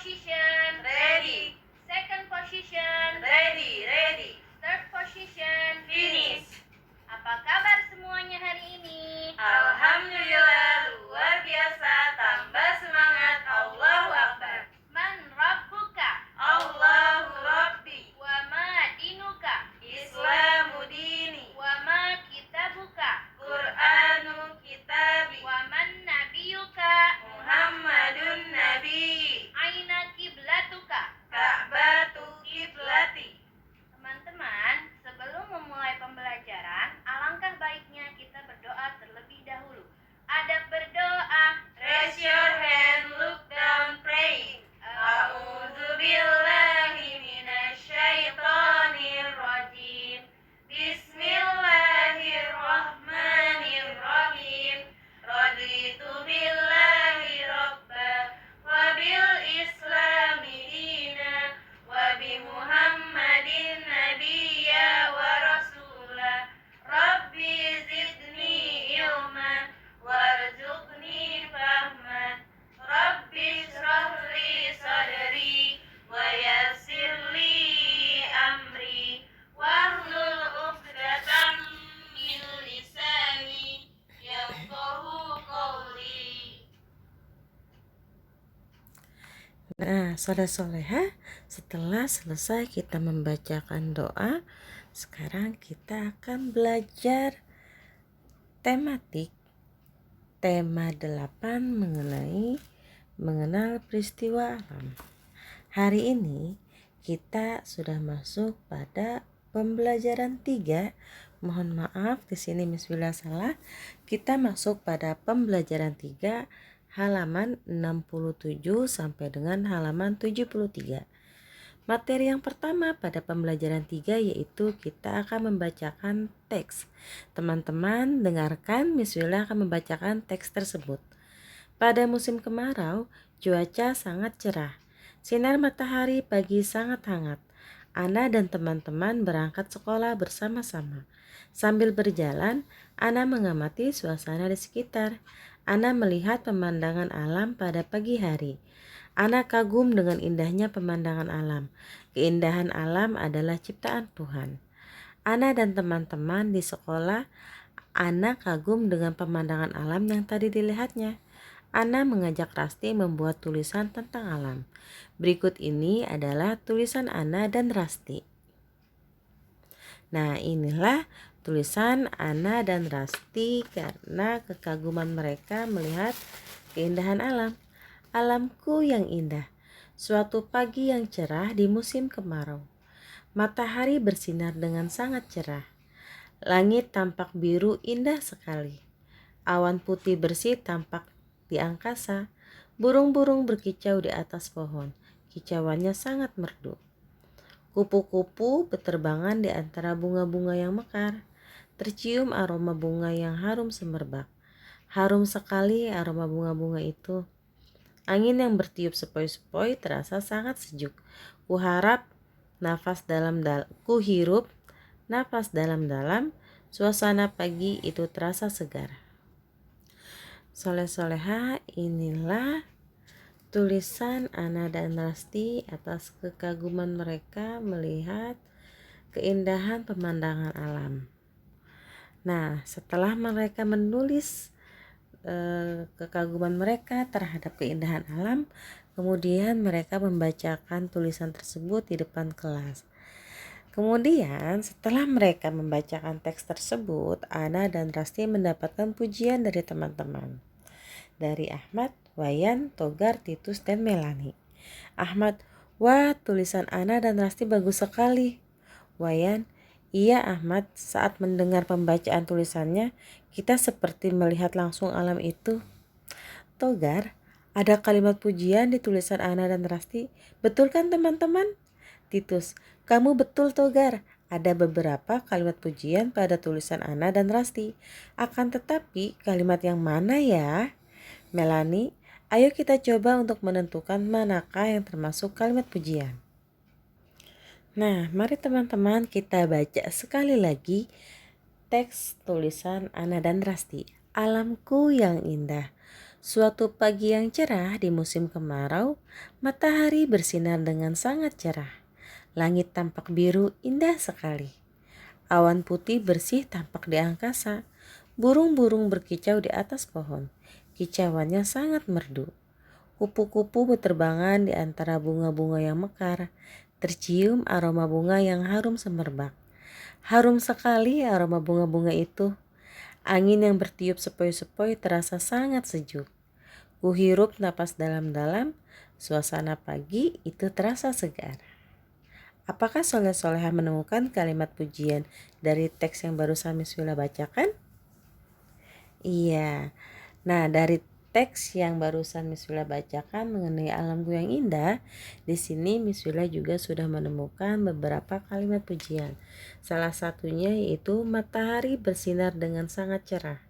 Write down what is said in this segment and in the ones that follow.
position, ready, second position, ready, third position, finish. Apa kabar semuanya hari ini? Alhamdulillah, luar biasa, tambah semangat, Allahu Akbar. Man rabbuka? Allahu Rabbi, Wa ma dinuka? Islamu dini, Wa ma kitabuka? Qur'anu kitabi, Wa man nabiyuka? Muhammadun Nabi, Aina kiblatuka? Ka'batu kiblati. Teman-teman, sebelum memulai pembelajaran, alangkah baiknya kita berdoa terlebih dahulu. Adab berdoa. Raise your hand, look down, praying. A'udzu billahi minasyaitonir rajim. Bismillahirrahmanirrahim. Raditu billahi rabba wa bil islami dina wa bi Muhammadin nabiyya wa rasula. Rabbi zidni ilman warzuqni fahman. Rabbi shrah li sadri wa yassir li amri wahlul 'uqdatam min lisani yafqahu qawli. Nah, soleh-soleha, setelah selesai kita membacakan doa, sekarang kita akan belajar tematik tema 8 mengenal peristiwa alam. Hari ini kita sudah masuk pada pembelajaran 3. Mohon maaf di sini bismillah salah. Kita masuk pada pembelajaran 3 halaman 67 sampai dengan halaman 73. Materi yang pertama pada pembelajaran 3 yaitu kita akan membacakan teks. Teman-teman dengarkan, bismillah akan membacakan teks tersebut. Pada musim kemarau, cuaca sangat cerah. Sinar matahari pagi sangat hangat. Ana dan teman-teman berangkat sekolah bersama-sama. Sambil berjalan, Ana mengamati suasana di sekitar. Ana melihat pemandangan alam pada pagi hari. Ana kagum dengan indahnya pemandangan alam. Keindahan alam adalah ciptaan Tuhan. Ana dan teman-teman di sekolah, Ana kagum dengan pemandangan alam yang tadi dilihatnya. Ana mengajak Rasti membuat tulisan tentang alam. Berikut ini adalah tulisan Ana dan Rasti. Nah, inilah tulisan Ana dan Rasti karena kekaguman mereka melihat keindahan alam. Alamku yang indah, suatu pagi yang cerah di musim kemarau. Matahari bersinar dengan sangat cerah. Langit tampak biru indah sekali. Awan putih bersih tampak di angkasa. Burung-burung berkicau di atas pohon. Kicauannya sangat merdu. Kupu-kupu berterbangan di antara bunga-bunga yang mekar. Tercium aroma bunga yang harum semerbak. Harum sekali aroma bunga-bunga itu. Angin yang bertiup sepoi-sepoi terasa sangat sejuk. Kuhirup nafas dalam-dalam. Suasana pagi itu terasa segar. Soleh-soleha, inilah tulisan Ana dan Rasti atas kekaguman mereka melihat keindahan pemandangan alam. Nah, setelah mereka menulis kekaguman mereka terhadap keindahan alam, kemudian mereka membacakan tulisan tersebut di depan kelas. Kemudian setelah mereka membacakan teks tersebut, Ana dan Rasti mendapatkan pujian dari teman-teman. Dari Ahmad, Wayan, Togar, Titus, dan Melani. Ahmad, wah tulisan Ana dan Rasti bagus sekali. Wayan, iya Ahmad, saat mendengar pembacaan tulisannya, kita seperti melihat langsung alam itu. Togar, ada kalimat pujian di tulisan Ana dan Rasti, betul kan teman-teman? Titus, kamu betul Togar, ada beberapa kalimat pujian pada tulisan Ana dan Rasti. Akan tetapi kalimat yang mana ya? Melani, ayo kita coba untuk menentukan manakah yang termasuk kalimat pujian. Nah, mari teman-teman kita baca sekali lagi teks tulisan Ana dan Rasti. Alamku yang indah, Suatu pagi yang cerah di musim kemarau, matahari bersinar dengan sangat cerah. Langit tampak biru indah sekali. Awan putih bersih tampak di angkasa. Burung-burung berkicau di atas pohon. Kicauannya sangat merdu. Kupu-kupu berterbangan di antara bunga-bunga yang mekar. Tercium aroma bunga yang harum semerbak. Harum sekali aroma bunga-bunga itu. Angin yang bertiup sepoi-sepoi terasa sangat sejuk. Kuhirup napas dalam-dalam, suasana pagi itu terasa segar. Apakah soleh-soleha menemukan kalimat pujian dari teks yang barusan Miss Wila bacakan? Iya. Nah, dari teks yang barusan Miss Wila bacakan mengenai alamku yang indah, di sini Miss Wila juga sudah menemukan beberapa kalimat pujian. Salah satunya yaitu matahari bersinar dengan sangat cerah.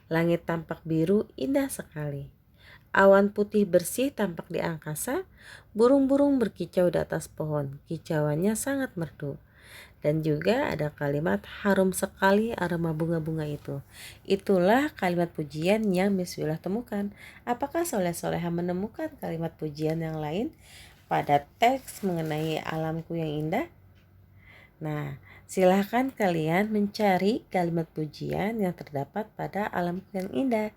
Langit tampak biru indah sekali. Awan putih bersih tampak di angkasa. Burung-burung berkicau di atas pohon. Kicauannya sangat merdu. Dan juga ada kalimat harum sekali aroma bunga-bunga itu. Itulah kalimat pujian yang Miss Wila temukan. Apakah soleh-soleha menemukan kalimat pujian yang lain pada teks mengenai alamku yang indah? Nah, silahkan kalian mencari kalimat pujian yang terdapat pada alamku yang indah.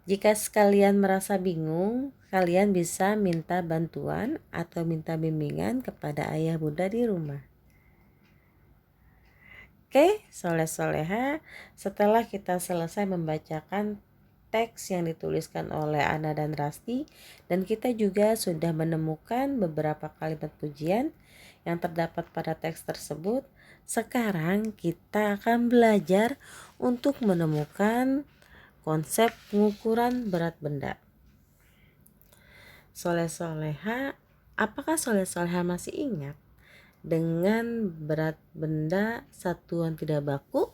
Jika sekalian merasa bingung, kalian bisa minta bantuan atau minta bimbingan kepada ayah bunda di rumah. Oke, soleh-soleha, setelah kita selesai membacakan teks yang dituliskan oleh Ana dan Rasti, dan kita juga sudah menemukan beberapa kalimat pujian yang terdapat pada teks tersebut, sekarang kita akan belajar untuk menemukan konsep pengukuran berat benda. Soleh-soleha, apakah soleh-soleha masih ingat dengan berat benda satuan tidak baku?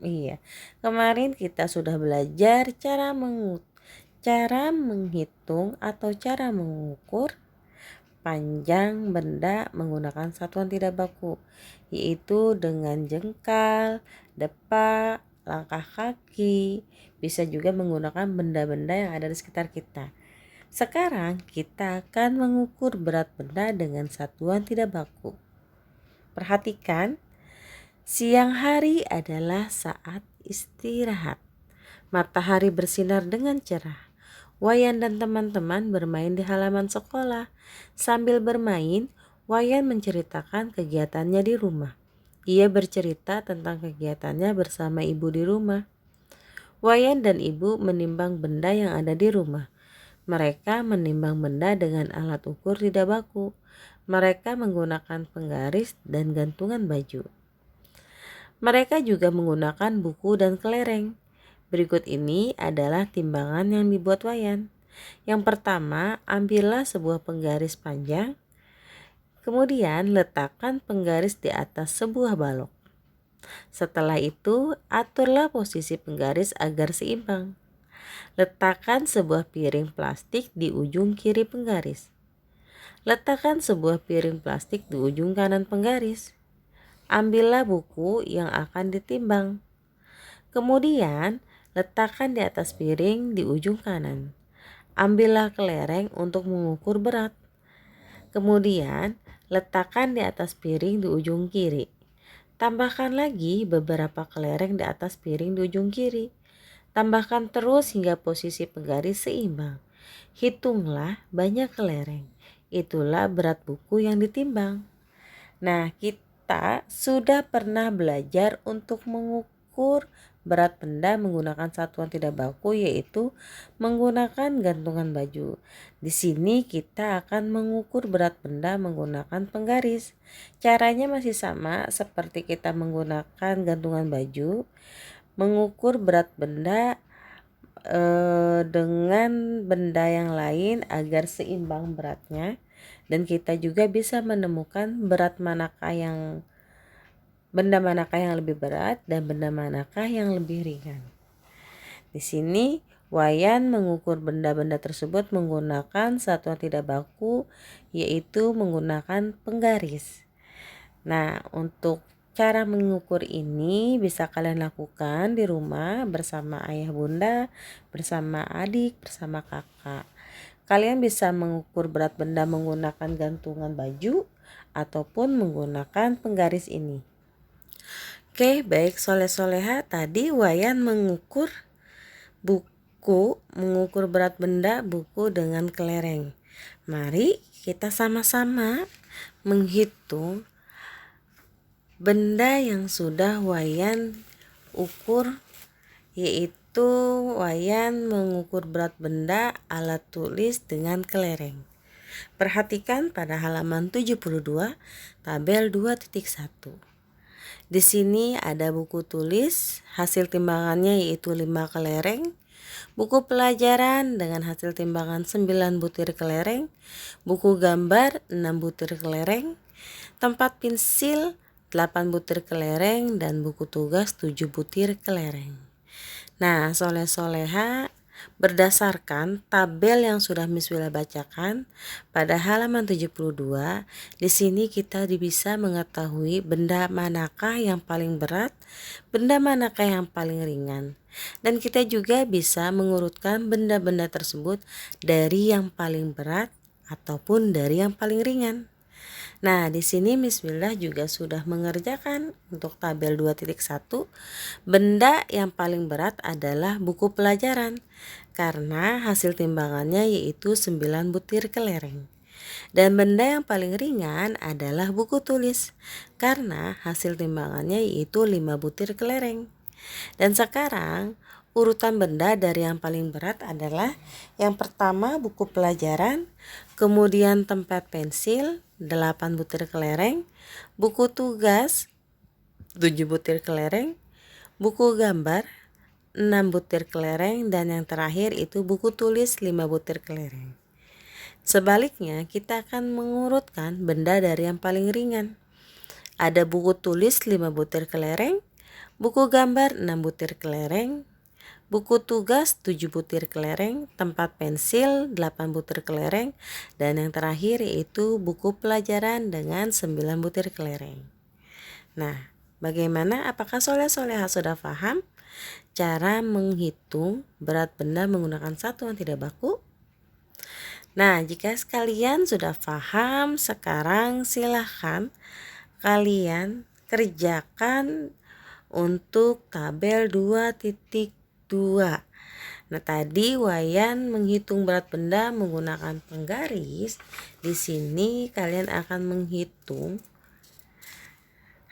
Iya, kemarin kita sudah belajar cara menghitung atau cara mengukur panjang benda menggunakan satuan tidak baku, yaitu dengan jengkal, depa, langkah kaki, bisa juga menggunakan benda-benda yang ada di sekitar kita. Sekarang kita akan mengukur berat benda dengan satuan tidak baku. Perhatikan, siang hari adalah saat istirahat. Matahari bersinar dengan cerah. Wayan dan teman-teman bermain di halaman sekolah. Sambil bermain, Wayan menceritakan kegiatannya di rumah. Ia bercerita tentang kegiatannya bersama ibu di rumah. Wayan dan ibu menimbang benda yang ada di rumah. Mereka menimbang benda dengan alat ukur tidak baku. Mereka menggunakan penggaris dan gantungan baju. Mereka juga menggunakan buku dan kelereng. Berikut ini adalah timbangan yang dibuat Wayan. Yang pertama, ambillah sebuah penggaris panjang. Kemudian letakkan penggaris di atas sebuah balok. Setelah itu, aturlah posisi penggaris agar seimbang. Letakkan sebuah piring plastik di ujung kiri penggaris. Letakkan sebuah piring plastik di ujung kanan penggaris. Ambillah buku yang akan ditimbang. Kemudian, letakkan di atas piring di ujung kanan. Ambillah kelereng untuk mengukur berat. Kemudian, letakkan di atas piring di ujung kiri. Tambahkan lagi beberapa kelereng di atas piring di ujung kiri. Tambahkan terus hingga posisi penggaris seimbang. Hitunglah banyak kelereng. Itulah berat buku yang ditimbang. Nah, kita sudah pernah belajar untuk mengukur berat benda menggunakan satuan tidak baku, yaitu menggunakan gantungan baju. Di sini kita akan mengukur berat benda menggunakan penggaris. Caranya masih sama seperti kita menggunakan gantungan baju. Mengukur berat benda dengan benda yang lain agar seimbang beratnya, dan kita juga bisa menemukan benda manakah yang lebih berat dan benda manakah yang lebih ringan. Di sini Wayan mengukur benda-benda tersebut menggunakan satuan tidak baku, yaitu menggunakan penggaris. Nah, untuk Cara mengukur ini bisa kalian lakukan di rumah bersama ayah bunda, bersama adik, bersama kakak. Kalian bisa mengukur berat benda menggunakan gantungan baju ataupun menggunakan penggaris ini. Oke, baik soleh-soleha, tadi Wayan mengukur berat benda buku dengan kelereng. Mari kita sama-sama menghitung benda yang sudah Wayan ukur, yaitu Wayan mengukur berat benda alat tulis dengan kelereng. Perhatikan pada halaman 72 tabel 2.1. Di sini ada buku tulis, hasil timbangannya yaitu 5 kelereng, buku pelajaran dengan hasil timbangan 9 butir kelereng, buku gambar 6 butir kelereng, tempat pensil 8 butir kelereng, dan buku tugas 7 butir kelereng. Nah, soleh-soleha, berdasarkan tabel yang sudah Miss Wila bacakan pada halaman 72, di sini kita bisa mengetahui benda manakah yang paling berat, benda manakah yang paling ringan. Dan kita juga bisa mengurutkan benda-benda tersebut dari yang paling berat ataupun dari yang paling ringan. Nah, di sini Miss Wila juga sudah mengerjakan untuk tabel 2.1. Benda yang paling berat adalah buku pelajaran karena hasil timbangannya yaitu 9 butir kelereng. Dan benda yang paling ringan adalah buku tulis karena hasil timbangannya yaitu 5 butir kelereng. Dan sekarang urutan benda dari yang paling berat adalah yang pertama buku pelajaran, kemudian tempat pensil 8 butir kelereng, buku tugas 7 butir kelereng, buku gambar 6 butir kelereng, dan yang terakhir itu buku tulis 5 butir kelereng. Sebaliknya, kita akan mengurutkan benda dari yang paling ringan. Ada buku tulis 5 butir kelereng, buku gambar 6 butir kelereng, buku tugas 7 butir kelereng, tempat pensil 8 butir kelereng, dan yang terakhir yaitu buku pelajaran dengan 9 butir kelereng. Nah, bagaimana? Apakah soleh-soleha sudah paham cara menghitung berat benda menggunakan satuan tidak baku? Nah, jika kalian sudah paham, sekarang silahkan kalian kerjakan untuk tabel 2.2. Nah, tadi Wayan menghitung berat benda menggunakan penggaris. Di sini kalian akan menghitung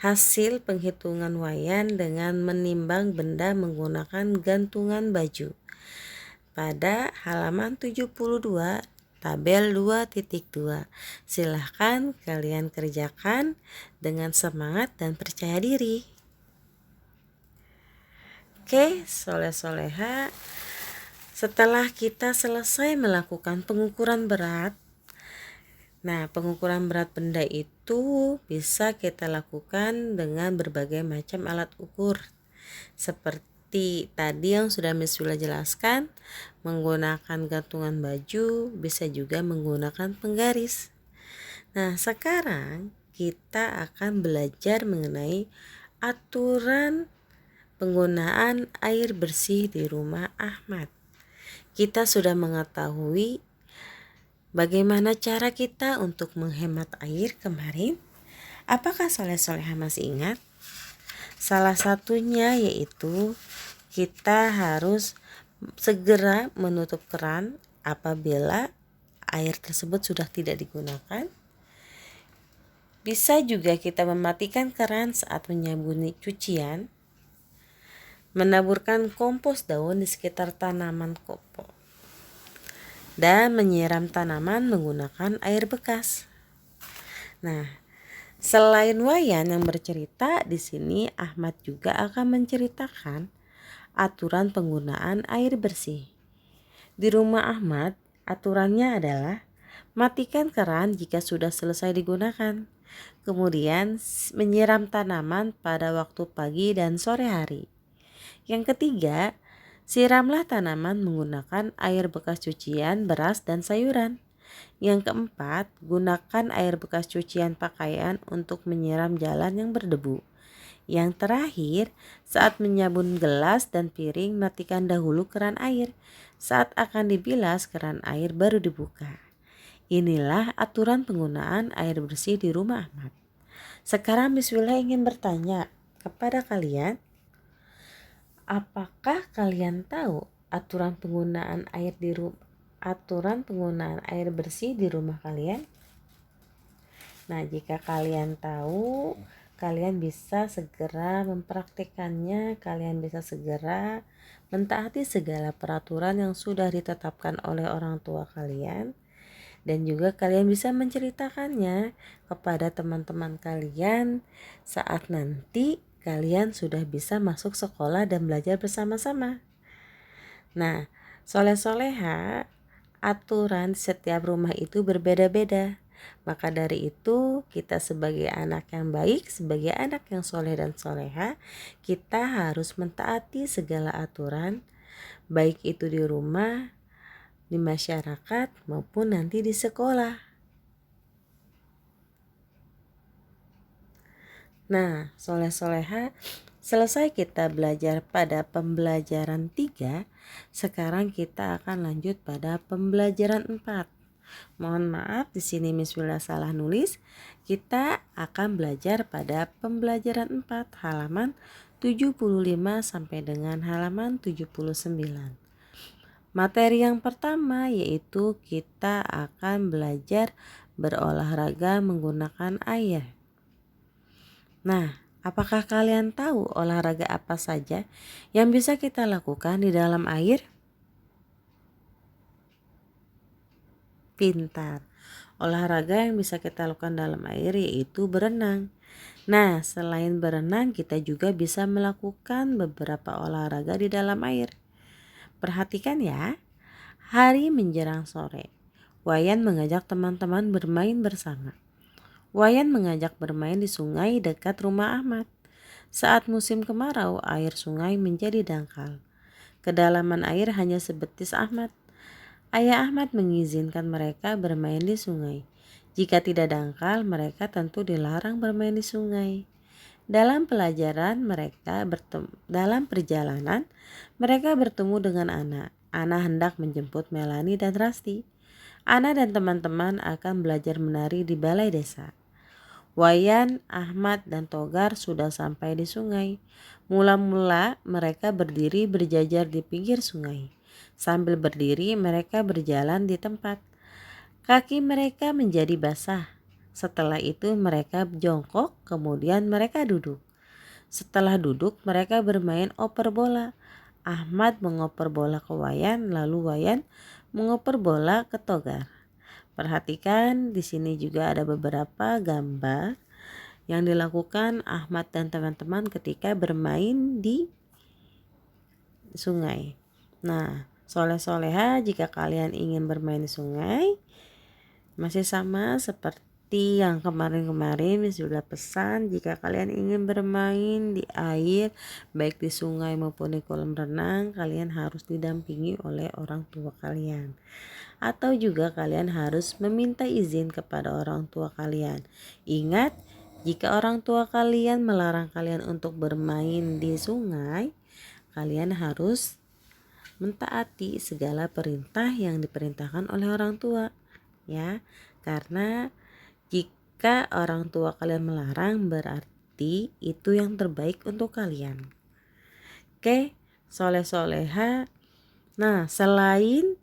hasil penghitungan Wayan dengan menimbang benda menggunakan gantungan baju. Pada halaman 72 tabel 2.2. Silahkan kalian kerjakan dengan semangat dan percaya diri. Oke, soleh-soleha, setelah kita selesai melakukan pengukuran berat, nah pengukuran berat benda itu bisa kita lakukan dengan berbagai macam alat ukur. Seperti tadi yang sudah Miss Wila jelaskan, menggunakan gantungan baju, bisa juga menggunakan penggaris. Nah, sekarang kita akan belajar mengenai aturan penggunaan air bersih di rumah Ahmad. Kita sudah mengetahui bagaimana cara kita untuk menghemat air kemarin. Apakah soleh-soleha masih ingat? Salah satunya yaitu kita harus segera menutup keran apabila air tersebut sudah tidak digunakan. Bisa juga kita mematikan keran saat menyabuni cucian, menaburkan kompos daun di sekitar tanaman kopo, dan menyiram tanaman menggunakan air bekas. Nah, selain Wayan yang bercerita, di sini Ahmad juga akan menceritakan aturan penggunaan air bersih. Di rumah Ahmad, aturannya adalah matikan keran jika sudah selesai digunakan. Kemudian menyiram tanaman pada waktu pagi dan sore hari. Yang ketiga, siramlah tanaman menggunakan air bekas cucian beras dan sayuran. Yang keempat, gunakan air bekas cucian pakaian untuk menyiram jalan yang berdebu. Yang terakhir, saat menyabun gelas dan piring, matikan dahulu keran air. Saat akan dibilas, keran air baru dibuka. Inilah aturan penggunaan air bersih di rumah Ahmad. Sekarang Bismillah ingin bertanya kepada kalian, apakah kalian tahu aturan penggunaan air bersih di rumah kalian? Nah, jika kalian tahu, kalian bisa segera mempraktikkannya, kalian bisa segera mentaati segala peraturan yang sudah ditetapkan oleh orang tua kalian, dan juga kalian bisa menceritakannya kepada teman-teman kalian saat nanti kalian sudah bisa masuk sekolah dan belajar bersama-sama. Nah, soleh-soleha, aturan setiap rumah itu berbeda-beda. Maka dari itu, kita sebagai anak yang baik, sebagai anak yang soleh dan soleha, kita harus mentaati segala aturan, baik itu di rumah, di masyarakat, maupun nanti di sekolah. Nah, soleh-soleha, selesai kita belajar pada pembelajaran 3, sekarang kita akan lanjut pada pembelajaran 4. Mohon maaf, di sini Miss Willa salah nulis. Kita akan belajar pada pembelajaran 4 halaman 75 sampai dengan halaman 79. Materi yang pertama yaitu kita akan belajar berolahraga menggunakan air. Nah, apakah kalian tahu olahraga apa saja yang bisa kita lakukan di dalam air? Pintar. Olahraga yang bisa kita lakukan dalam air yaitu berenang. Nah, selain berenang, kita juga bisa melakukan beberapa olahraga di dalam air. Perhatikan ya, hari menjelang sore, Wayan mengajak teman-teman bermain bersama. Wayan mengajak bermain di sungai dekat rumah Ahmad. Saat musim kemarau, air sungai menjadi dangkal. Kedalaman air hanya sebetis Ahmad. Ayah Ahmad mengizinkan mereka bermain di sungai. Jika tidak dangkal, mereka tentu dilarang bermain di sungai. Dalam perjalanan, mereka bertemu dengan Ana. Ana hendak menjemput Melani dan Rasti. Ana dan teman-teman akan belajar menari di balai desa. Wayan, Ahmad, dan Togar sudah sampai di sungai. Mula-mula mereka berdiri berjajar di pinggir sungai. Sambil berdiri, mereka berjalan di tempat. Kaki mereka menjadi basah. Setelah itu mereka jongkok, kemudian mereka duduk. Setelah duduk, mereka bermain oper bola. Ahmad mengoper bola ke Wayan, lalu Wayan mengoper bola ke Togar. Perhatikan, di sini juga ada beberapa gambar yang dilakukan Ahmad dan teman-teman ketika bermain di sungai. Nah, soleh-soleha, jika kalian ingin bermain di sungai, masih sama seperti yang kemarin-kemarin Miss sudah pesan, jika kalian ingin bermain di air, baik di sungai maupun di kolam renang, kalian harus didampingi oleh orang tua kalian. Atau juga kalian harus meminta izin kepada orang tua kalian. Ingat, jika orang tua kalian melarang kalian untuk bermain di sungai, kalian harus mentaati segala perintah yang diperintahkan oleh orang tua, ya. Karena jika orang tua kalian melarang, berarti itu yang terbaik untuk kalian. Oke, soleh-soleha. Nah, selain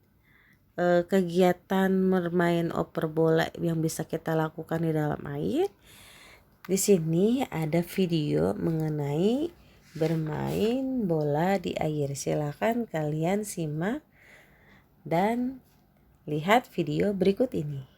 kegiatan bermain oper bola yang bisa kita lakukan di dalam air, di sini ada video mengenai bermain bola di air. Silakan kalian simak dan lihat video berikut ini.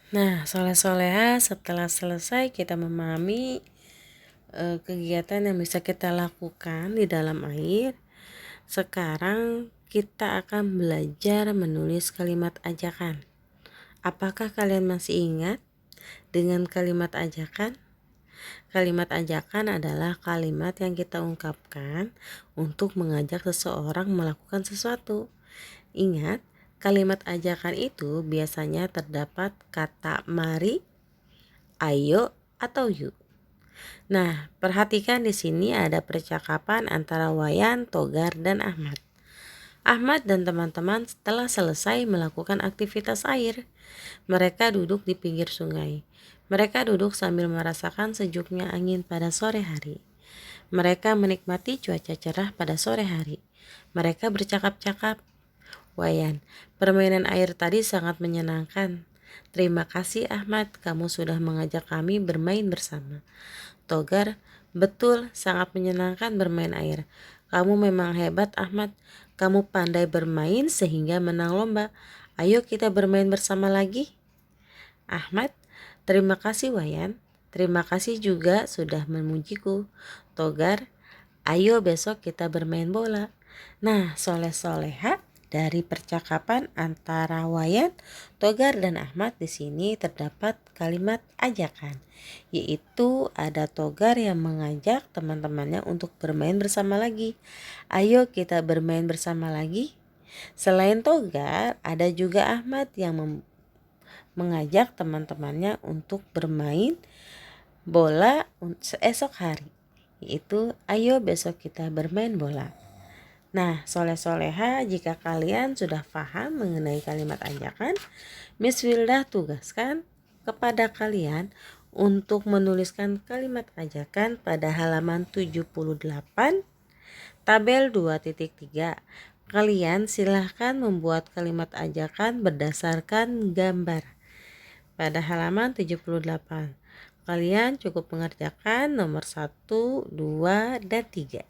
Nah, soleh-soleha, setelah selesai kita memahami kegiatan yang bisa kita lakukan di dalam air, sekarang kita akan belajar menulis kalimat ajakan. Apakah kalian masih ingat dengan kalimat ajakan? Kalimat ajakan adalah kalimat yang kita ungkapkan untuk mengajak seseorang melakukan sesuatu. Ingat, kalimat ajakan itu biasanya terdapat kata mari, ayo, atau yuk. Nah, perhatikan di sini ada percakapan antara Wayan, Togar, dan Ahmad. Ahmad dan teman-teman setelah selesai melakukan aktivitas air. Mereka duduk di pinggir sungai. Mereka duduk sambil merasakan sejuknya angin pada sore hari. Mereka menikmati cuaca cerah pada sore hari. Mereka bercakap-cakap. Wayan, permainan air tadi sangat menyenangkan. Terima kasih Ahmad, kamu sudah mengajak kami bermain bersama. Togar, betul, sangat menyenangkan bermain air. Kamu memang hebat Ahmad, kamu pandai bermain sehingga menang lomba. Ayo kita bermain bersama lagi. Ahmad, terima kasih Wayan. Terima kasih juga sudah memujiku. Togar, ayo besok kita bermain bola. Nah, soleh-soleha, dari percakapan antara Wayan, Togar, dan Ahmad di sini terdapat kalimat ajakan, yaitu ada Togar yang mengajak teman-temannya untuk bermain bersama lagi. Ayo kita bermain bersama lagi. Selain Togar, ada juga Ahmad yang mengajak teman-temannya untuk bermain bola esok hari, yaitu ayo besok kita bermain bola. Nah, soleh-soleha, jika kalian sudah paham mengenai kalimat ajakan, Miss Wilda tugaskan kepada kalian untuk menuliskan kalimat ajakan pada halaman 78, tabel 2.3. Kalian silahkan membuat kalimat ajakan berdasarkan gambar pada halaman 78. Kalian cukup mengerjakan nomor 1, 2, dan 3.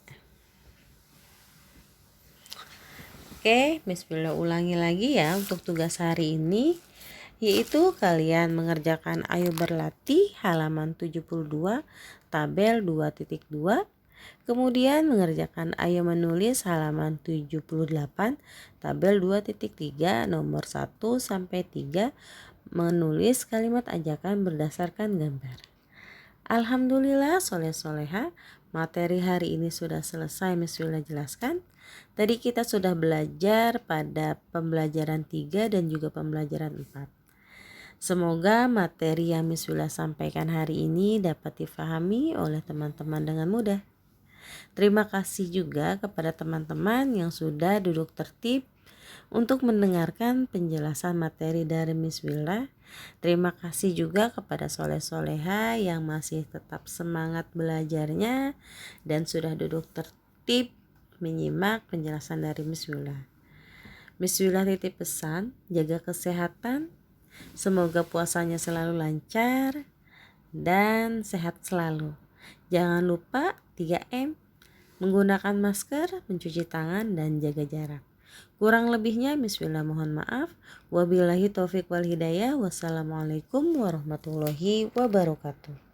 Oke, Miss Wilda ulangi lagi ya untuk tugas hari ini, yaitu kalian mengerjakan ayo berlatih halaman 72, tabel 2.2. Kemudian mengerjakan ayo menulis halaman 78, tabel 2.3 nomor 1 sampai 3, menulis kalimat ajakan berdasarkan gambar. Alhamdulillah soleh-soleha, materi hari ini sudah selesai Miss Wilda jelaskan. Tadi kita sudah belajar pada pembelajaran 3 dan juga pembelajaran 4. Semoga materi yang Miss Wilda sampaikan hari ini dapat difahami oleh teman-teman dengan mudah. Terima kasih juga kepada teman-teman yang sudah duduk tertib untuk mendengarkan penjelasan materi dari Miss Wilda. Terima kasih juga kepada soleh-soleha yang masih tetap semangat belajarnya dan sudah duduk tertib menyimak penjelasan dari Miss Wilda. Miss Wilda titip pesan, jaga kesehatan, semoga puasanya selalu lancar dan sehat selalu. Jangan lupa 3M, menggunakan masker, mencuci tangan, dan jaga jarak. Kurang lebihnya Miss Wilda mohon maaf. Wabillahi taufiq wal hidayah. Wassalamualaikum warahmatullahi wabarakatuh.